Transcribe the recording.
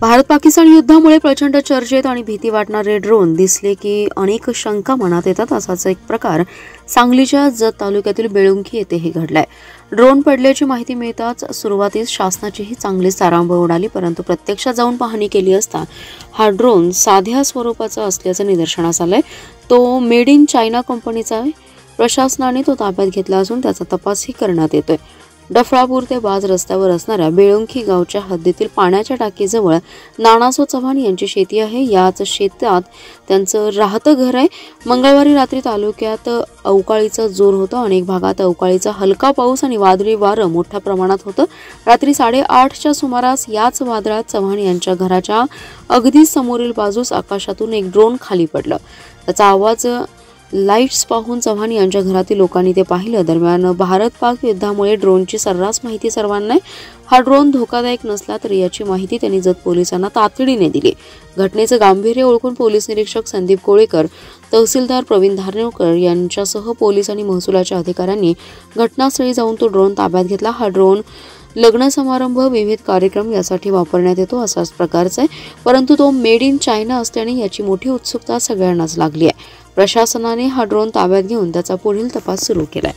भारत पाकिस्तान युद्धामुळे प्रचंड चर्चेत आणि भीती वाटणारे ड्रोन दिसले की अनेक शंका मनात येतात। असाच एक प्रकार सांगलीच्या जत तालुक्यातील बेळुंकी येथेही घडलाय। ड्रोन पडल्याची माहिती मिळताच सुरुवातीस शासनाचीही चांगली तारांबळ उडाली, परंतु प्रत्यक्षात जाऊन पाहणी केली असता हा ड्रोन साध्या स्वरूपाचा असल्याचं निदर्शनास आलंय। तो मेड इन चायना कंपनीचा आहे। प्रशासनाने तो ताब्यात घेतला असून त्याचा तपासही करण्यात येतोय। डफळापूर ते बाज रस्त्यावर असणाऱ्या बेळुंकी गावच्या हद्दीतील पाण्याच्या टाकीजवळ नानासो चव्हाण यांची शेती आहे। याच शेतात त्यांचं राहतं घर आहे। मंगळवारी रात्री तालुक्यात अवकाळीचा जोर होता। अनेक भागात अवकाळीचा हलका पाऊस आणि वादळी वारं मोठ्या प्रमाणात होतं। रात्री 8:30च्या सुमारास याच वादळात चव्हाण यांच्या घराच्या अगदी समोरील बाजूस आकाशातून एक ड्रोन खाली पडलं। त्याचा आवाज लाईट्स पाहून चव्हाण यांच्या घरातील लोकांनी ते पाहिलं। दरम्यान भारत पाक युद्धामुळे ड्रोनची सर्रास माहिती सर्वांना आहे। हा ड्रोन धोकादायक नसला तरी याची माहिती त्यांनी जत पोलिसांना तातडीने दिली। घटनेचं गांभीर्य ओळखून पोलीस निरीक्षक संदीप कोळेकर, तहसीलदार प्रवीण धारणेकर यांच्यासह पोलीस आणि महसुलाच्या अधिकाऱ्यांनी घटनास्थळी जाऊन तो ड्रोन ताब्यात घेतला। हा ड्रोन लग्न समारंभ, विविध कार्यक्रम यासाठी वापरण्यात येतो असाच प्रकारचा आहे, परंतु तो मेड इन चायना असल्याने याची मोठी उत्सुकता सगळ्यांनाच लागली आहे। प्रशासनाने हा ड्रोन ताब्यात घेऊन त्याचा पुढील तपास सुरू केलाय।